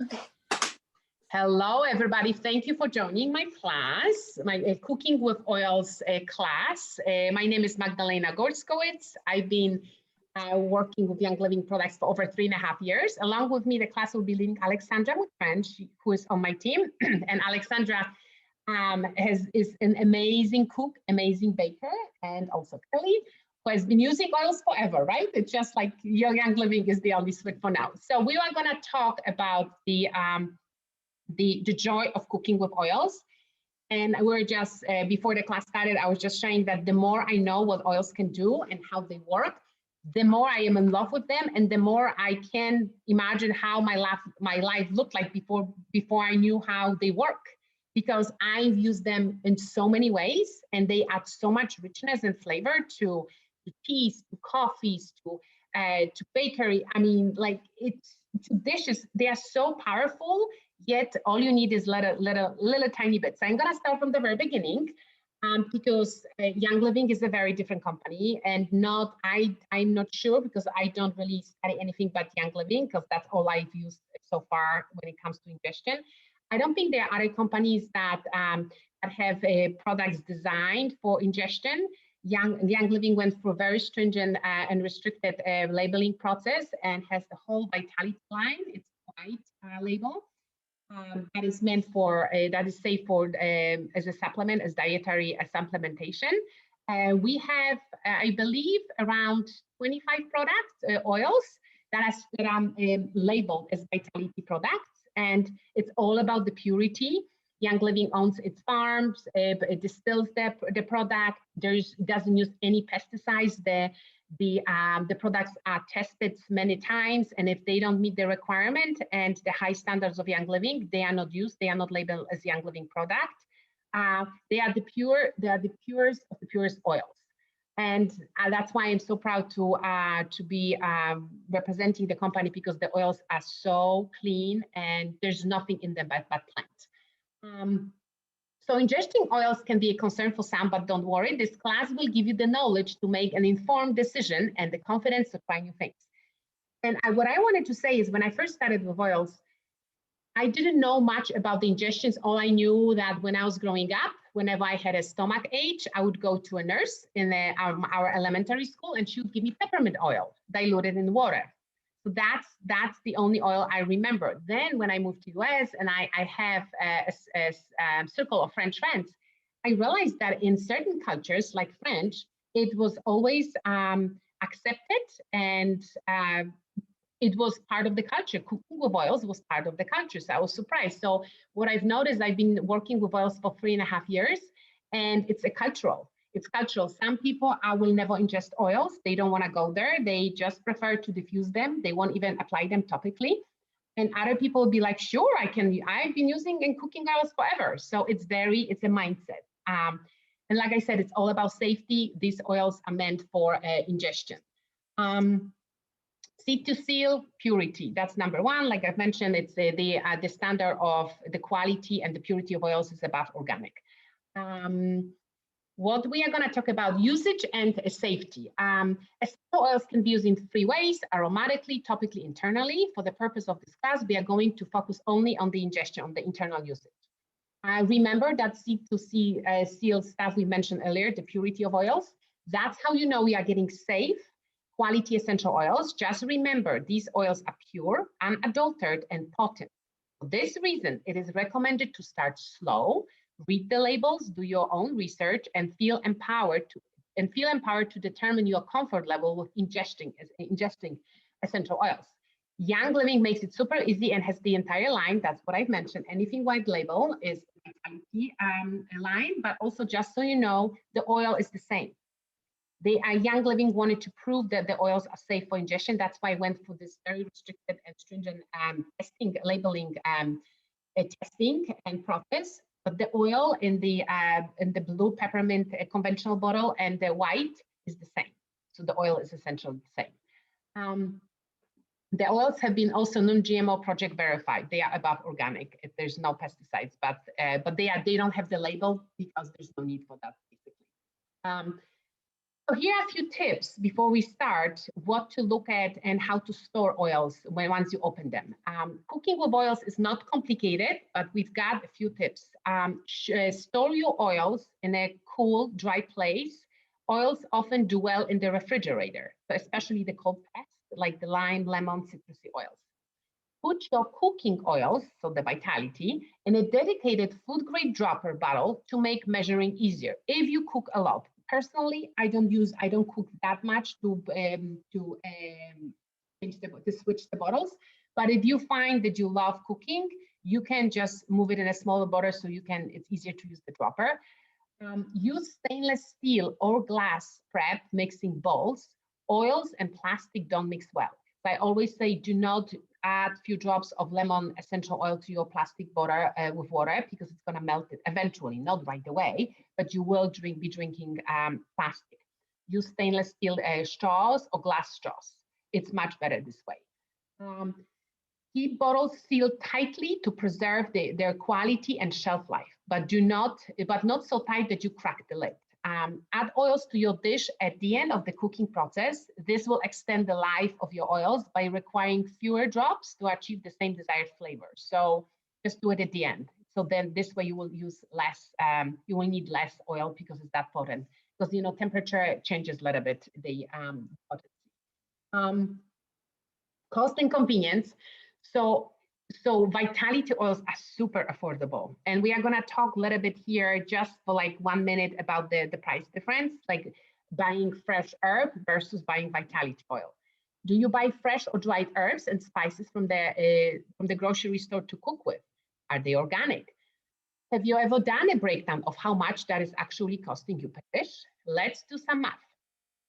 Okay. Hello, everybody. Thank you for joining my class, my Cooking with Oils class. My name is Magdalena Gorskowicz. I've been working with Young Living products for over 3.5 years. Along with me, the class will be leading Alexandra Mutfrench, who is on my team. And Alexandra is an amazing cook, amazing baker, and also Kelly, who has been using oils forever, right? It's just like Young Living is the only switch for now. So we are going to talk about the joy of cooking with oils. And we're just, before the class started, I was just sharing that the more I know what oils can do and how they work, the more I am in love with them, and the more I can imagine how my life looked like before I knew how they work. Because I've used them in so many ways, and they add so much richness and flavor to teas, to coffees, to bakery. I mean, like it's to dishes. They are so powerful. Yet all you need is little tiny bits. So I'm gonna start from the very beginning, because Young Living is a very different company, and I'm not sure because I don't really study anything but Young Living because that's all I've used so far when it comes to ingestion. I don't think there are other companies that have products designed for ingestion. Young Living went through a very stringent and restricted labeling process and has the whole Vitality line. It's white label. That is meant for, that is safe for as a supplement, as dietary supplementation. We have, I believe, around 25 products, oils that are labeled as Vitality products, and it's all about the purity. Young Living owns its farms, it distills the product. Doesn't use any pesticides. The products are tested many times, and if they don't meet the requirement and the high standards of Young Living, they are not used. They are not labeled as Young Living product. They are the purest of the purest oils, and that's why I'm so proud to be representing the company, because the oils are so clean and there's nothing in them but plant. So ingesting oils can be a concern for some, but don't worry, this class will give you the knowledge to make an informed decision and the confidence to try new things. And what I wanted to say is, when I first started with oils, I didn't know much about the ingestions. All I knew that when I was growing up, whenever I had a stomach ache, I would go to a nurse in our elementary school, and she would give me peppermint oil diluted in water. So that's the only oil I remember. Then when I moved to US and I have a circle of French friends, I realized that in certain cultures like French, it was always accepted, and it was part of the culture. Cooking with oils was part of the culture. So I was surprised. So what I've noticed, I've been working with oils for 3.5 years, and it's cultural. It's cultural. Some people will never ingest oils. They don't want to go there. They just prefer to diffuse them. They won't even apply them topically. And other people will be like, sure, I can. I've been using and cooking oils forever. So it's a mindset. And like I said, it's all about safety. These oils are meant for ingestion. Seed to seal, purity. That's number one. Like I've mentioned, it's the standard of the quality and the purity of oils is above organic. What we are going to talk about, usage and safety. Essential oils can be used in 3 ways: aromatically, topically, internally. For the purpose of this class, we are going to focus only on the ingestion, on the internal usage. Remember that seed to seal stuff we mentioned earlier, the purity of oils. That's how you know we are getting safe, quality essential oils. Just remember, these oils are pure, unadulterated, and potent. For this reason, it is recommended to start slow, read the labels, do your own research, and feel empowered to determine your comfort level with ingesting essential oils. Young Living makes it super easy and has the entire line. That's what I've mentioned. Anything white label is a Vitality line, but also, just so you know, the oil is the same. Young Living wanted to prove that the oils are safe for ingestion. That's why I went for this very restricted and stringent testing, labeling, testing and process. But the oil in the blue peppermint conventional bottle and the white is the same. So the oil is essentially the same. The oils have been also non-GMO project verified. They are above organic. There's no pesticides, but they don't have the label because there's no need for that, basically. So here are a few tips before we start, what to look at and how to store oils once you open them. Cooking with oils is not complicated, but we've got a few tips. Store your oils in a cool, dry place. Oils often do well in the refrigerator, so especially the cold pressed, like the lime, lemon, citrusy oils. Put your cooking oils, so the vitality, in a dedicated food grade dropper bottle to make measuring easier if you cook a lot. Personally, I don't cook that much to switch the bottles. But if you find that you love cooking, you can just move it in a smaller bottle so it's easier to use the dropper. Use stainless steel or glass prep mixing bowls. Oils and plastic don't mix well. So I always say do not add a few drops of lemon essential oil to your plastic bottle with water because it's going to melt it eventually, not right away, but you will be drinking plastic. Use stainless steel straws or glass straws. It's much better this way. Keep bottles sealed tightly to preserve their quality and shelf life, but not so tight that you crack the lid. Add oils to your dish at the end of the cooking process. This will extend the life of your oils by requiring fewer drops to achieve the same desired flavor. So just do it at the end. So then this way you will use less, you will need less oil because it's that potent. Because temperature changes a little bit the potency. Cost and convenience. So vitality oils are super affordable. And we are going to talk a little bit here just for like 1 minute about the price difference, like buying fresh herb versus buying vitality oil. Do you buy fresh or dried herbs and spices from the grocery store to cook with? Are they organic? Have you ever done a breakdown of how much that is actually costing you per dish? Let's do some math.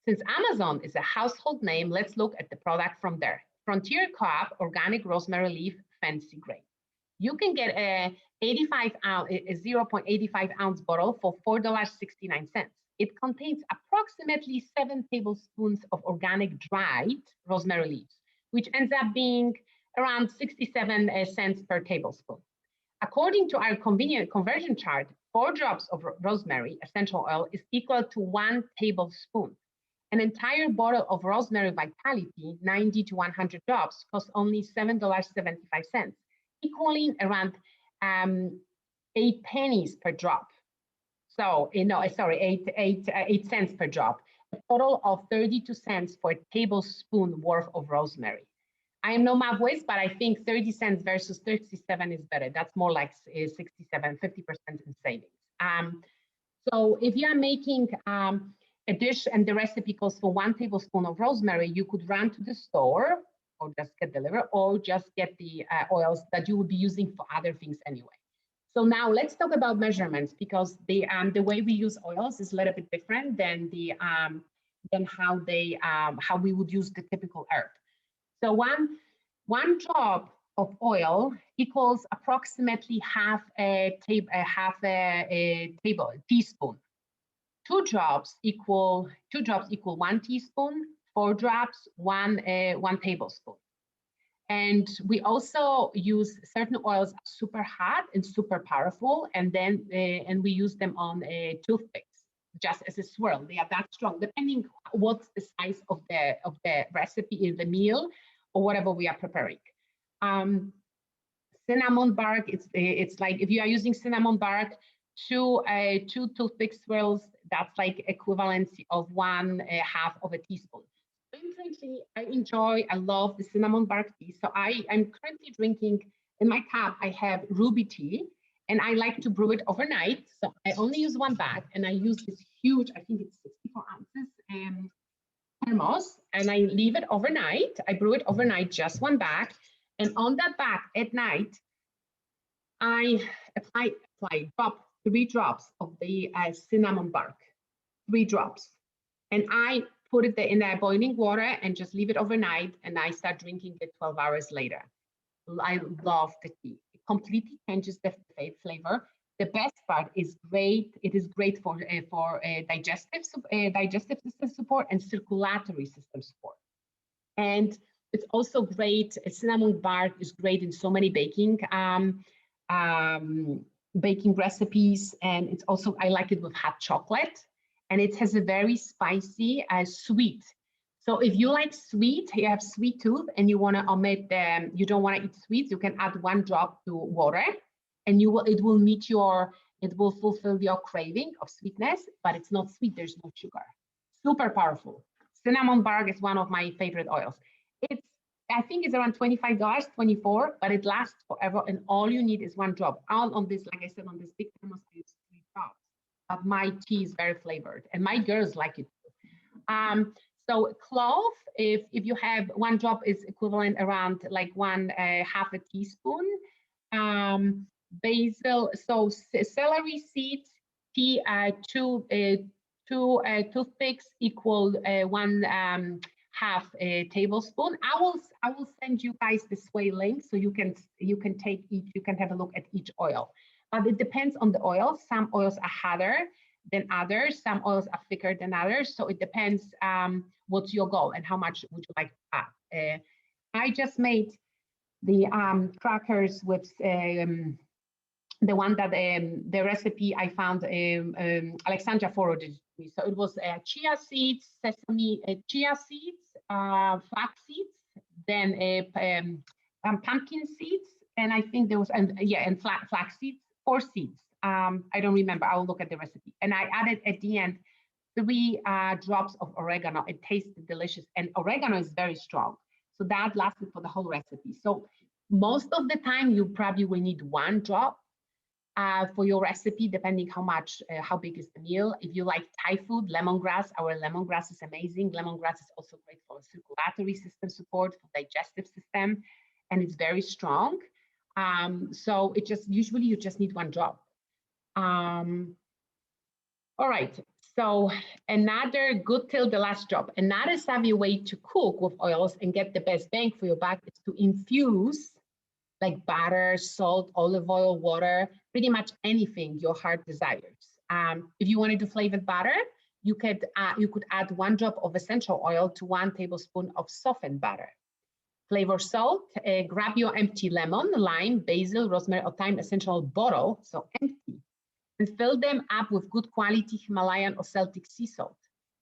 Since Amazon is a household name, let's look at the product from there. Frontier Co-op organic rosemary leaf fancy grain. You can get a 0.85 ounce bottle for $4.69. It contains approximately 7 tablespoons of organic dried rosemary leaves, which ends up being around 67 cents per tablespoon. According to our convenient conversion chart, 4 drops of rosemary essential oil is equal to 1 tablespoon. An entire bottle of rosemary vitality, 90 to 100 drops, costs only $7.75, equaling around 8 pennies per drop. So, 8 cents per drop, a total of 32 cents for a tablespoon worth of rosemary. I am no math whiz, but I think 30 cents versus 37 is better. That's more like 67, 50% in savings. So if you are making a dish and the recipe calls for 1 tablespoon of rosemary, you could run to the store or just get delivered or just get the oils that you would be using for other things anyway. So now let's talk about measurements because the way we use oils is a little bit different than how we would use the typical herb. So one drop of oil equals approximately half a teaspoon. 2 drops equal 1 teaspoon. 4 drops, one tablespoon. And we also use certain oils super hot and super powerful, and we use them on toothpicks just as a swirl. They are that strong, depending what's the size of the recipe in the meal or whatever we are preparing. Cinnamon bark, it's like if you are using cinnamon bark, 2 toothpick swirls, that's like equivalency of 1/2 of a teaspoon. Currently, I love the cinnamon bark tea. So I'm currently drinking, in my cup, I have ruby tea, and I like to brew it overnight. So I only use 1 bag, and I use this huge, I think it's 64 ounces, thermos, and I leave it overnight. I brew it overnight, just 1 bag. And on that bag at night, I drop 3 drops of the cinnamon bark, 3 drops. And I put it in the boiling water and just leave it overnight. And I start drinking it 12 hours later. I love the tea. It completely changes the flavor. The best part is great. It is great for digestive system support and circulatory system support. And it's also great. Cinnamon bark is great in so many baking recipes, and it's also, I like it with hot chocolate. and it has a very spicy, sweet. So if you like sweet, you have sweet tooth, and you want to omit you don't want to eat sweets, you can add 1 drop to water, and it will fulfill your craving of sweetness, but it's not sweet. There's no sugar. Super powerful. Cinnamon bark is one of my favorite oils. I think it's around $25, 24, but it lasts forever, and all you need is 1 drop. All on this, like I said, on this big thermos, it's 3 drops. But my tea is very flavored, and my girls like it too. So clove, if you have 1 drop, is equivalent around like half a teaspoon. Basil, so celery seeds, tea, 2 toothpicks equal 1 half a tablespoon. I will send you guys this way link so you can take each, you can have a look at each oil. But it depends on the oil. Some oils are harder than others. Some oils are thicker than others. So it depends what's your goal and how much would you like to add. I just made the crackers with the one that the recipe I found Alexandra forwarded me. So it was chia seeds, chia seeds, flax seeds, then pumpkin seeds, and I think there was and flax seeds, 4 seeds. I don't remember. I will look at the recipe. And I added at the end 3 drops of oregano. It tasted delicious, and oregano is very strong, so that lasted for the whole recipe. So most of the time, you probably will need 1 drop for your recipe, depending how big is the meal. If you like Thai food, lemongrass, our lemongrass is amazing. Lemongrass is also great for circulatory system support, for digestive system, and it's very strong. So usually you just need 1 drop. All right, so another good till the last drop. Another savvy way to cook with oils and get the best bang for your buck is to infuse like butter, salt, olive oil, water, pretty much anything your heart desires. If you want to do flavored butter, you could add 1 drop of essential oil to 1 tablespoon of softened butter. Flavor salt, grab your empty lemon, lime, basil, rosemary, or thyme essential bottle, so empty, and fill them up with good quality Himalayan or Celtic sea salt.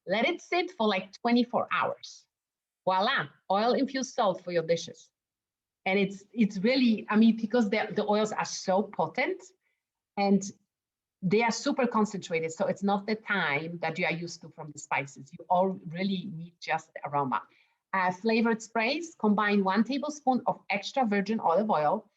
Let it sit for like 24 hours. Voila, oil-infused salt for your dishes. And it's really, I mean, because the oils are so potent and they are super concentrated, so it's not the time that you are used to from the spices. You all really need just the aroma. Flavored sprays, combine 1 tablespoon of extra virgin olive oil,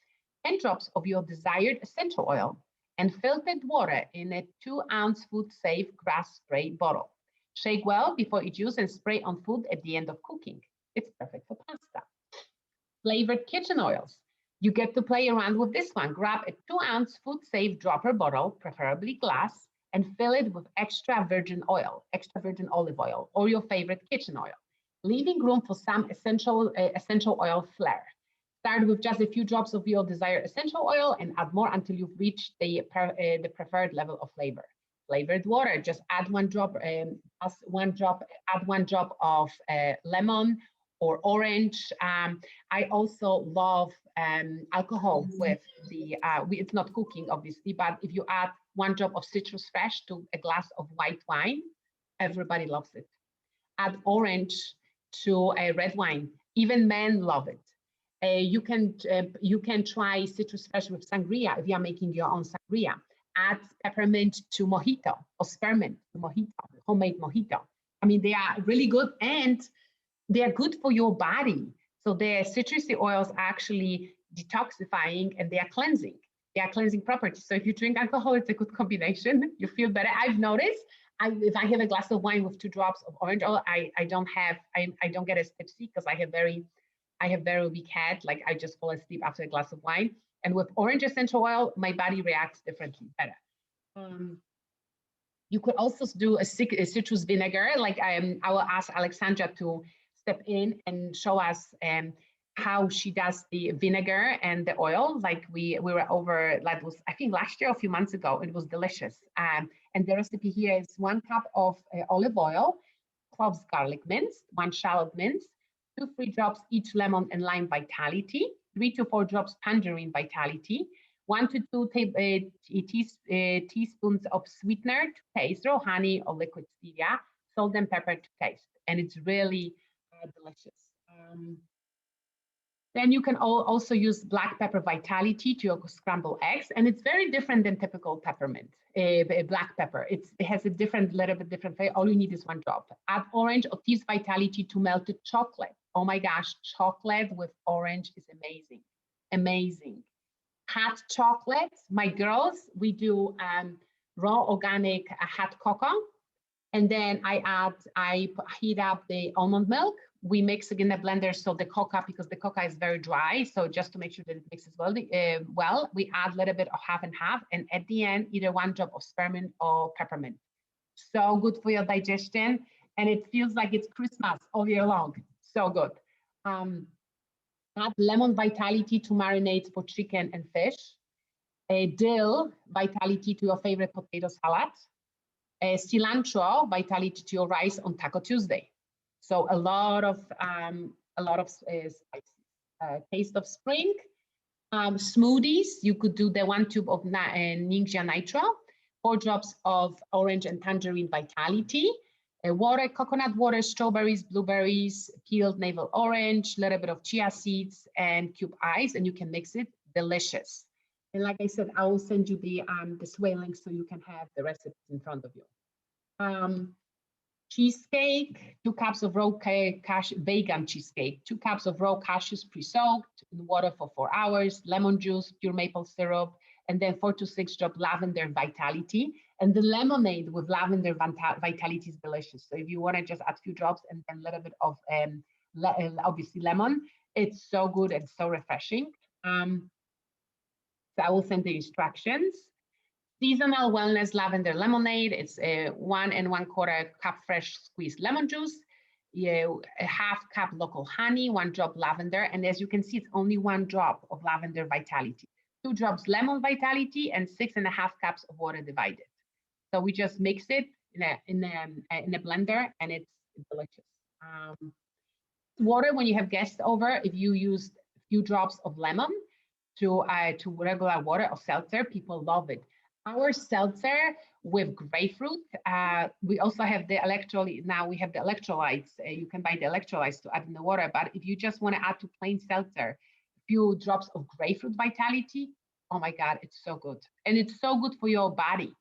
10 drops of your desired essential oil, and filtered water in a 2-ounce food-safe grass spray bottle. Shake well before each use and spray on food at the end of cooking. It's perfect for pasta. Flavored kitchen oils. You get to play around with this one. Grab a 2-ounce food-safe dropper bottle, preferably glass, and fill it with extra virgin olive oil, or your favorite kitchen oil, leaving room for some essential oil flair. Start with just a few drops of your desired essential oil and add more until you've reached the preferred level of flavor. Flavored water, just add 1 drop, add 1 drop of lemon or orange. I also love alcohol with the, it's not cooking obviously, but if you add 1 drop of citrus fresh to a glass of white wine, everybody loves it. Add orange to a red wine, even men love it. You can try citrus fresh with sangria if you are making your own sangria. Add peppermint to mojito or spearmint to mojito, homemade mojito. I mean, they are really good and they are good for your body. So the citrusy oils are actually detoxifying and they are cleansing. They are cleansing properties. So if you drink alcohol, it's a good combination. You feel better. I've noticed if I have a glass of wine with 2 drops of orange oil, I don't get as tipsy because I have very weak head. Like I just fall asleep after a glass of wine. And with orange essential oil, my body reacts differently, better. You could also do a citrus vinegar. Like I will ask Alexandra to step in and show us how she does the vinegar and the oil. Like we were over, that was I think last year, a few months ago. It was delicious. And the recipe here is 1 cup of olive oil, cloves garlic minced, 1 shallot minced, 2-3 drops each lemon and lime vitality, 3 to 4 drops tangerine vitality, 1 to 2 teaspoons of sweetener to taste, or honey or liquid stevia, salt and pepper to taste. And it's really delicious. Then you can also use black pepper vitality to your scrambled eggs. And it's very different than typical peppermint, black pepper. It has a little bit different flavor. All you need is 1 drop. Add orange or teas vitality to melted chocolate. Oh my gosh, chocolate with orange is amazing. Amazing. Hot chocolate, my girls, we do raw organic hot cocoa. And then I heat up the almond milk. We mix it in the blender, so the cocoa, because the cocoa is very dry, so just to make sure that it mixes well, we add a little bit of half and half, and at the end, either 1 drop of spearmint or peppermint. So good for your digestion, and it feels like it's Christmas all year long. So good. Add lemon vitality to marinades for chicken and fish. Dill vitality to your favorite potato salad. Cilantro vitality to your rice on Taco Tuesday. So a lot of spices. Taste of spring. Smoothies, you could do the 1 tube of Ninja Nitro, 4 drops of orange and tangerine vitality, water, coconut water, strawberries, blueberries, peeled navel orange, a little bit of chia seeds, and cube ice, and you can mix it. Delicious. And like I said, I will send you the sway link so you can have the recipes in front of you. Cheesecake, 2 cups of raw vegan cheesecake, 2 cups of raw cashews pre-soaked in water for 4 hours, lemon juice, pure maple syrup, and then 4 to 6 drop lavender vitality. And the lemonade with lavender vitality is delicious. So if you want to just add a few drops and then a little bit of obviously lemon, it's so good and so refreshing. So I will send the instructions. Seasonal wellness lavender lemonade. It's 1 1/4 cup fresh squeezed lemon juice, a half cup local honey, 1 drop lavender. And as you can see, it's only 1 drop of lavender vitality, 2 drops lemon vitality, and 6.5 cups of water divided. So we just mix it in a blender, and it's delicious. Water, when you have guests over, if you use a few drops of lemon to regular water or seltzer, people love it. Our seltzer with grapefruit, we also have the electrolyte. Now we have the electrolytes. You can buy the electrolytes to add in the water. But if you just want to add to plain seltzer, a few drops of grapefruit vitality, oh my God, it's so good. And it's so good for your body.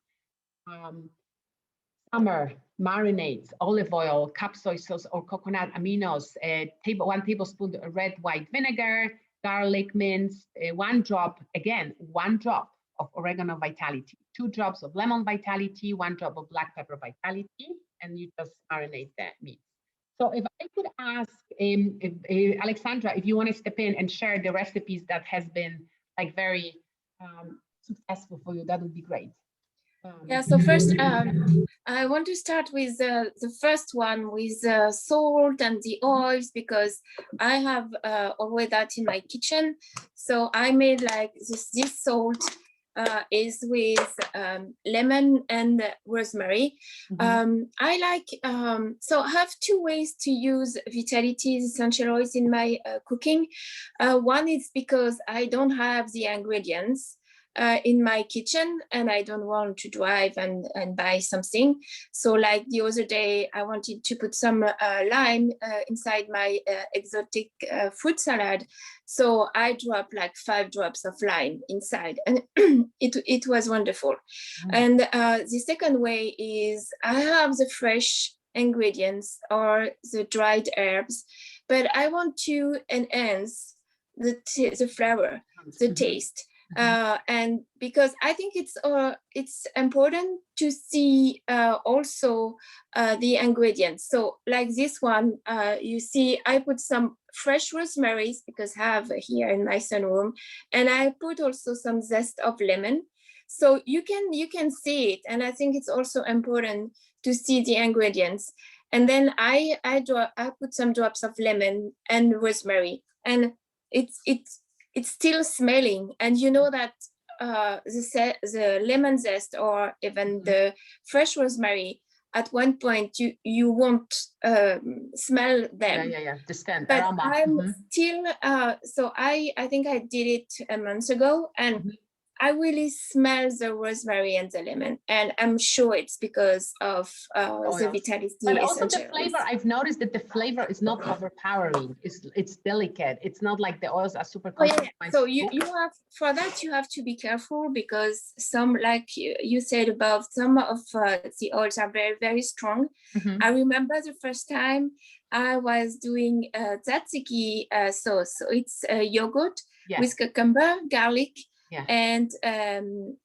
Summer marinades, olive oil, cup soy sauce, or coconut aminos, 1 tablespoon red white vinegar, garlic mince, 1 drop, again, 1 drop of oregano vitality, 2 drops of lemon vitality, 1 drop of black pepper vitality, and you just marinate that meat. So if I could ask Alexandra, if you want to step in and share the recipes that has been like very successful for you, that would be great. Yeah, so first, I want to start with the first one with salt and the oils, because I have always that in my kitchen. So I made like this salt is with lemon and rosemary. I like, so I have 2 ways to use Vitality's essential oils in my cooking. One is because I don't have the ingredients in my kitchen and I don't want to drive and buy something. So like the other day, I wanted to put some lime inside my exotic fruit salad. So I dropped like 5 drops of lime inside, and it was wonderful. And the second way is I have the fresh ingredients or the dried herbs, but I want to enhance the flavor, the taste. And because I think it's important to see also the ingredients. So like this one, you see, I put some fresh rosemaries because I have here in my sunroom, and I put also some zest of lemon. So you can see it, and I think it's also important to see the ingredients. And then I put some drops of lemon and rosemary, and it's still smelling, and you know that the lemon zest or even the fresh rosemary, at one point you won't smell them. But I'm still so I think I did it a month ago, and I really smell the rosemary and the lemon, and I'm sure it's because of the vitality But also the essential flavor, oils. I've noticed that the flavor is not overpowering. It's delicate. It's not like the oils are super Oh, yeah. concentrated. So you have, for that you have to be careful, because some, like you said above, some of the oils are very, very strong. I remember the first time I was doing tzatziki sauce. So it's yogurt with cucumber, garlic, and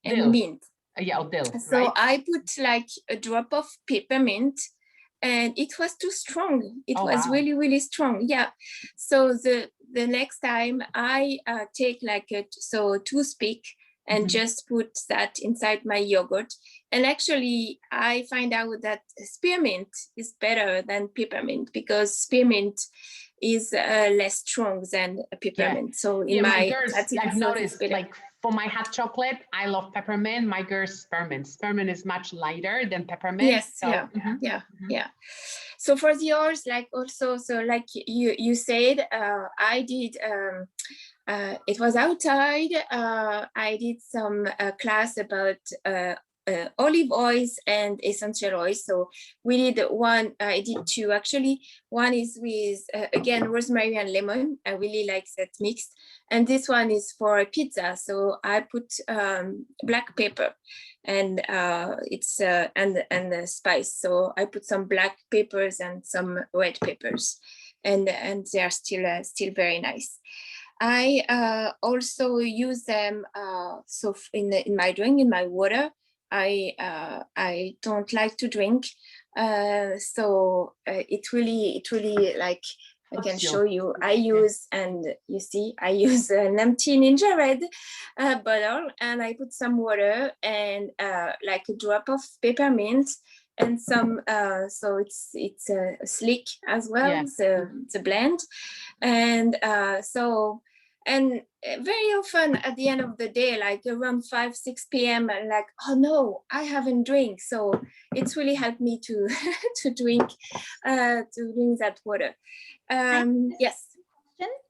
mint. Dill, So right? I put like a drop of peppermint, and it was too strong. It was really, really strong. Yeah. So the next time I take like a toothpick and just put that inside my yogurt. And actually, I find out that spearmint is better than peppermint, because spearmint is less strong than peppermint. So in my girls, I've noticed, like for my hot chocolate, I love peppermint. My girls, spearmint. Spearmint is much lighter than peppermint. Yes, so, yeah. So for the oils, like also, so like you said, I did. It was outside. I did some class about olive oils and essential oils. So we did one. I did two actually. One is with again rosemary and lemon. I really like that mix. And this one is for pizza. So I put black pepper, and it's and the spice. So I put some black peppers and some red peppers, and they are still very nice. I also use them so in my drink, in my water. I don't like to drink, so it really like, I can show you. I use, and you see, I use an empty Ninja Red bottle, and I put some water and like a drop of peppermint and some. So it's slick as well. The blend, and so. And very often at the end of the day, like around 5-6 p.m., I'm like, oh no, I haven't drank. So it's really helped me to to drink that water. Yes.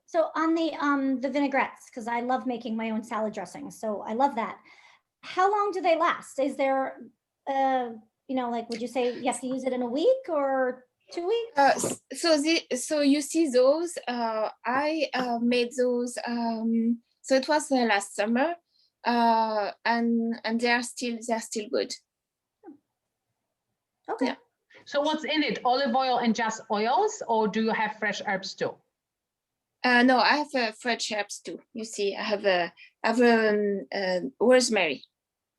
So on the vinaigrettes, because I love making my own salad dressing, so I love that. How long do they last? Is there, like, would you say you have to use it in a week or 2 weeks? So you see those, I made those, so it was last summer, and they're still good. Okay. Yeah. So what's in it? Olive oil and just oils, or do you have fresh herbs too? No, I have fresh herbs too. You see, I have rosemary.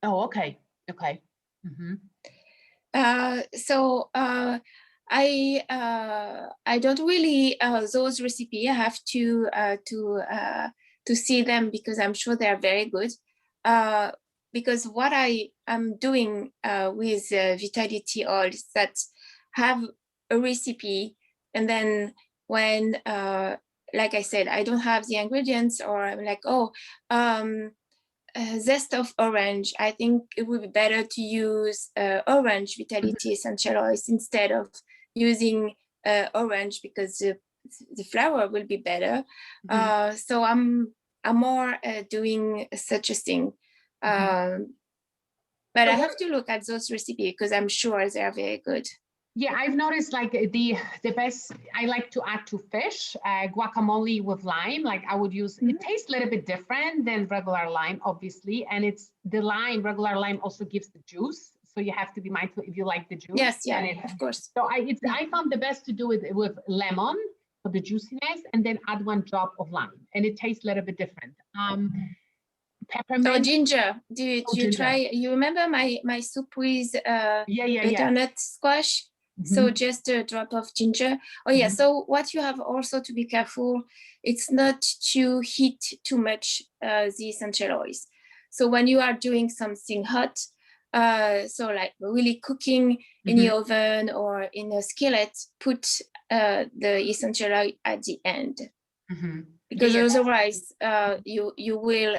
Oh, okay. So I don't really those recipes. I have to see them, because I'm sure they are very good. Because what I am doing with vitality oils, that have a recipe, and then when like I said, I don't have the ingredients, or I'm like, zest of orange, I think it would be better to use orange vitality essential oils instead of using orange, because the flower will be better. So I'm more doing such a thing. But I have to look at those recipes, because I'm sure they are very good. Yeah, I've noticed like the best, I like to add to fish, guacamole with lime. Like I would use, it tastes a little bit different than regular lime, obviously. And it's the regular lime also gives the juice. So you have to be mindful if you like the juice. Yes, of course. So I found the best to do it with lemon for the juiciness, and then add 1 drop of lime, and it tastes a little bit different. Peppermint. So ginger, do you try? You remember my soup with butternut squash? So just a drop of ginger. Oh yeah. So what you have also to be careful, it's not to heat too much the essential oils. So when you are doing something hot, so like really cooking in the oven or in a skillet, put the essential oil at the end, because otherwise you will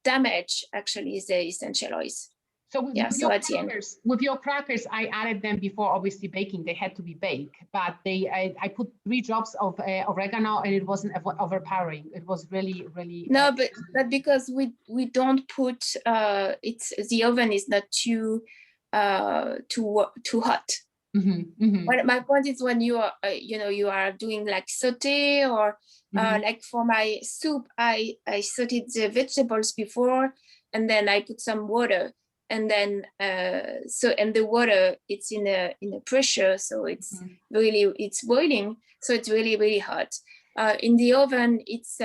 damage actually the essential oils. So with, Yeah, so at the end. with your crackers, I added them before, obviously baking. They had to be baked, but I put 3 drops of oregano, and it wasn't overpowering. It was really, really. No, but because we don't put it's the oven is not too hot. But my point is when you are you are doing like saute or like for my soup, I sauteed the vegetables before, and then I put some water. And then and the water, it's in a pressure, so it's it's boiling, so it's really, really hot. In the oven, it's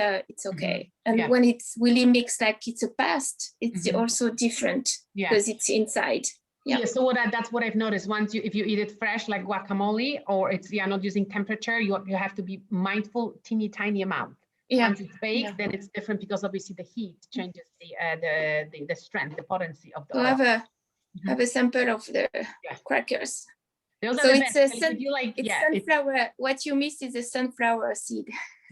okay. And when it's really mixed, like it's a paste, it's also different because it's inside. Yeah, so that's what I've noticed. Once if you eat it fresh, like guacamole, or it's not using temperature, you have to be mindful, teeny tiny amount. Once it's baked, then it's different because obviously the heat changes the strength, the potency of the oil. Have a sample of the crackers. Those so it's sunflower. What you miss is the sunflower seed.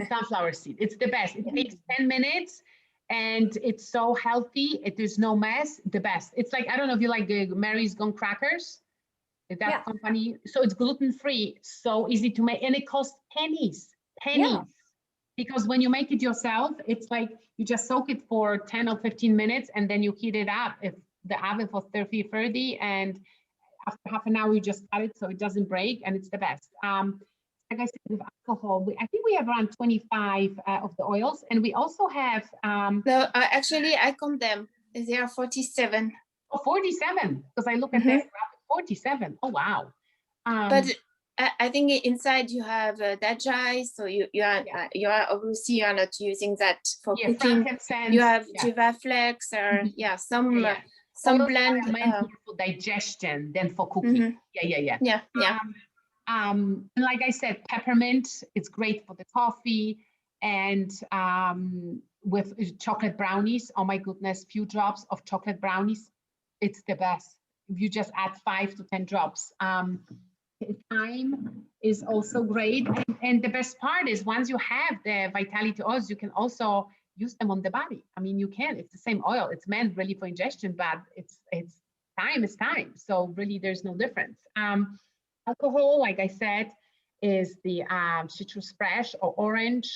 Sunflower seed. It's the best. It takes 10 minutes. And it's so healthy. There's no mess. The best. It's like, I don't know if you like the Mary's Gone crackers. That company. So it's gluten-free, so easy to make, and it costs pennies. Because when you make it yourself, it's like you just soak it for 10 or 15 minutes, and then you heat it up if the oven for 30, and after half an hour you just cut it so it doesn't break, and it's the best. Like I said, with alcohol, I think we have around 25 of the oils, and we also have. No, actually, I count them. They are 47. Oh, 47, because I look at them, 47. Oh, wow. But I think inside you have dajai, so you are obviously you are not using that for cooking. You have jiva flakes or some blend for digestion than for cooking. And like I said, peppermint, it's great for the coffee, and with chocolate brownies, oh my goodness, few drops of chocolate brownies, it's the best. If you just add 5 to 10 drops. Thyme is also great. And the best part is once you have the vitality oils, you can also use them on the body. I mean, you can, it's the same oil. It's meant really for ingestion, but it's thyme is thyme. So really there's no difference. Alcohol, like I said, is the citrus fresh or orange.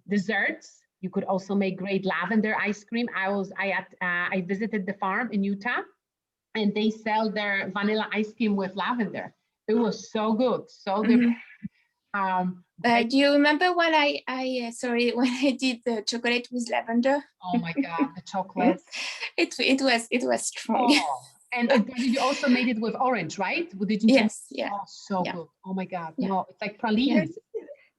Desserts, you could also make great lavender ice cream. I visited the farm in Utah, and they sell their vanilla ice cream with lavender. It was so good, so good. Do you remember when I when I did the chocolate with lavender? Oh my God, the chocolate! it was strong. Oh. And you also made it with orange, right? Yes, yeah. Oh, so good. Oh my God. Yeah. No, it's like pralines.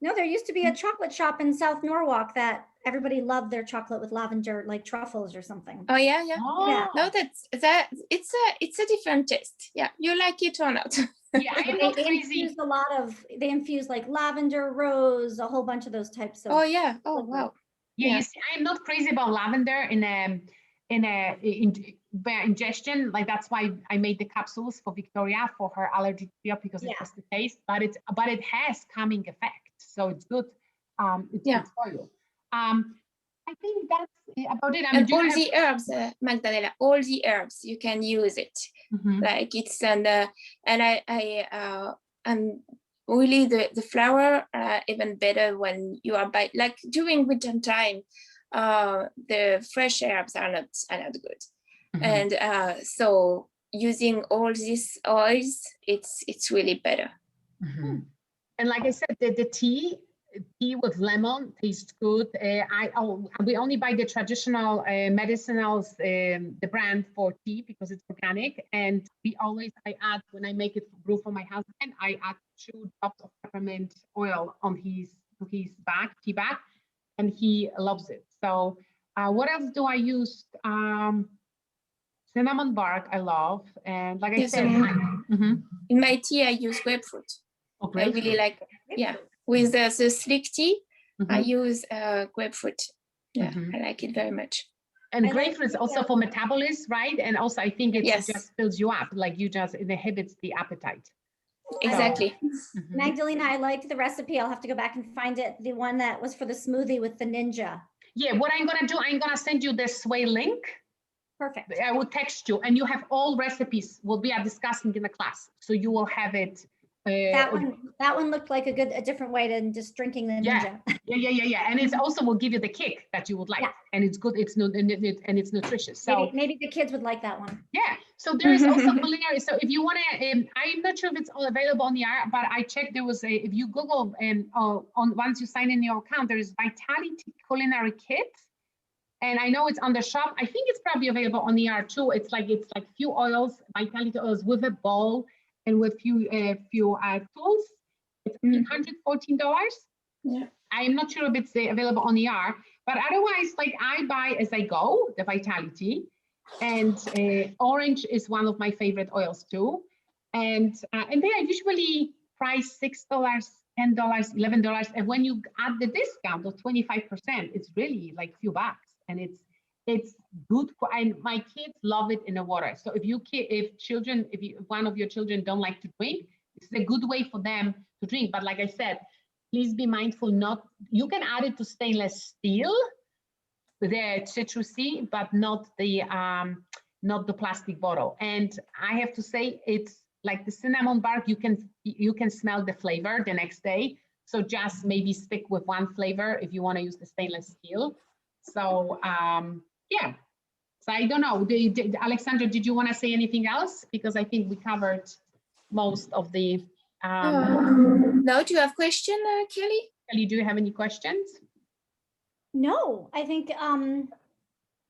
No, there used to be a chocolate shop in South Norwalk that everybody loved their chocolate with lavender, like truffles or something. Oh yeah. No, it's a different taste. Yeah, you like it or not? Yeah, I am not crazy. They infuse like lavender, rose, a whole bunch of those types of. Oh yeah. Oh wow. Yeah, you see, I'm not crazy about lavender in ingestion. Like that's why I made the capsules for Victoria for her allergy because it was the taste, but it has calming effect, so it's good. It's good for you. I think that's about it. And all the herbs, Magdalena, all the herbs you can use it. Like it's and really the flour even better when you are like during winter time. The fresh herbs are not good. And so using all these oils, it's really better. And like I said, the tea with lemon tastes good. We only buy the traditional medicinals, the brand for tea, because it's organic. And I add, when I make it brew for my husband, I add 2 drops of peppermint oil on his tea bag, and he loves it. So what else do I use? Cinnamon bark, I love. And like I said, in my tea, I use grapefruit. Oh, grapefruit. I really like, with the slick tea, I use grapefruit. Yeah, I like it very much. And grapefruit is also for metabolism, right? And also I think it just fills you up, like it inhibits the appetite. Exactly. Magdalena, I liked the recipe. I'll have to go back and find it. The one that was for the smoothie with the ninja. Yeah, what I'm gonna do, I'm gonna send you the sway link. Perfect. I will text you, and you have all recipes will be discussing in the class. So you will have it. That one looked like a different way than just drinking the Ninja. Yeah. And it also will give you the kick that you would like, and it's good. It's and it's nutritious. So maybe the kids would like that one. Yeah. So there is also culinary. So if you want to, I'm not sure if it's all available on the app, but I checked. There was if you Google and on once you sign in your account, there is Vitality Culinary Kit. And I know it's on the shop. I think it's probably available on the R too. It's like few oils, Vitality oils with a bowl and with few tools. It's $114. Yeah. I'm not sure if it's available on the R, but otherwise, like I buy as I go the Vitality, and orange is one of my favorite oils too. And they are usually priced $6, $10, $11, and when you add the discount of 25%, it's really like a few bucks. And it's good and my kids love it in the water. So if one of your children don't like to drink, it's a good way for them to drink. But like I said, please be mindful, you can add it to stainless steel, the citrusy, but not the plastic bottle. And I have to say, it's like the cinnamon bark, you can smell the flavor the next day. So just maybe stick with one flavor if you want to use the stainless steel. So yeah, so I don't know. Alexandra, did you want to say anything else? Because I think we covered most of the. No, do you have question, Kelly? Kelly, do you have any questions? No, I think I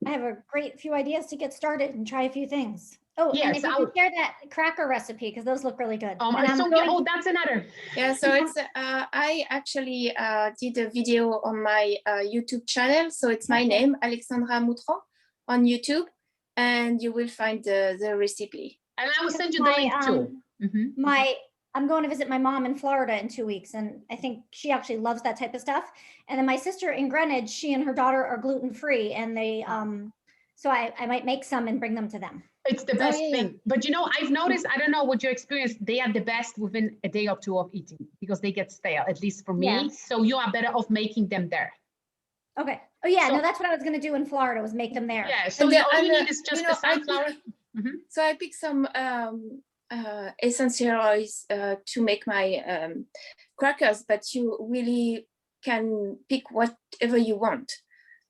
have a great few ideas to get started and try a few things. Oh, yes, and if you could share that cracker recipe, because those look really good. That's another. Yeah, so it's I actually did a video on my YouTube channel. So it's my name, Alexandra Moutron, on YouTube, and you will find the recipe. And I will send you the link too. I'm going to visit my mom in Florida in 2 weeks, and I think she actually loves that type of stuff. And then my sister in Greenwich, she and her daughter are gluten-free, and they so I might make some and bring them to them. It's the best thing. But I've noticed, I don't know what your experience, they are the best within a day or two of eating because they get stale, at least for me. Yeah. So you are better off making them there. Okay. Oh yeah, no, that's what I was going to do in Florida, was make them there. Yeah, so all you need is just the sunflower. So I picked some essential oils to make my crackers, but you really can pick whatever you want.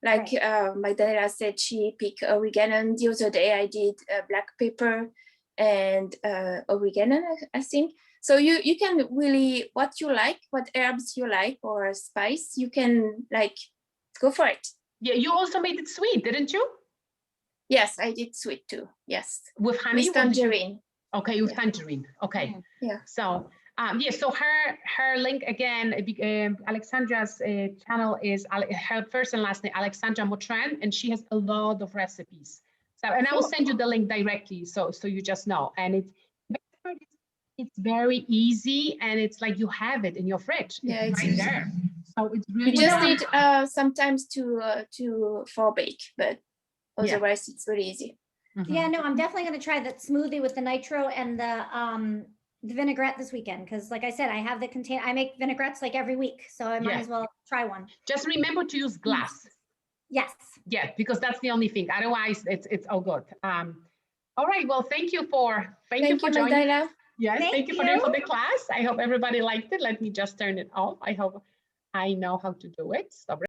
Like Magdalena said, she picked oregano. The other day I did black pepper and oregano, I think. So you can really, what you like, what herbs you like or spice, you can like go for it. Yeah, you also made it sweet, didn't you? Yes, I did sweet too. Yes. With honey? With tangerine. Okay, with tangerine. Okay. Yeah. So so her link again, Alexandra's channel is her first and last name, Alexandra Moutron, and she has a lot of recipes. So, and I will send you the link directly, so you just know. And it's very easy, and it's like you have it in your fridge. Yeah, it's right there. So it's really. You just need sometimes for bake, but otherwise it's really easy. Yeah, no, I'm definitely going to try that smoothie with the nitro and the vinaigrette this weekend, because like I said, I have the container. I make vinaigrettes like every week, so I might as well try one. Just remember to use glass. Yes. Yeah, because that's the only thing. Otherwise, it's all good. All right. Well, thank you for joining. Magdalena. Yes, thank you for the class. I hope everybody liked it. Let me just turn it off. I hope I know how to do it. Stop.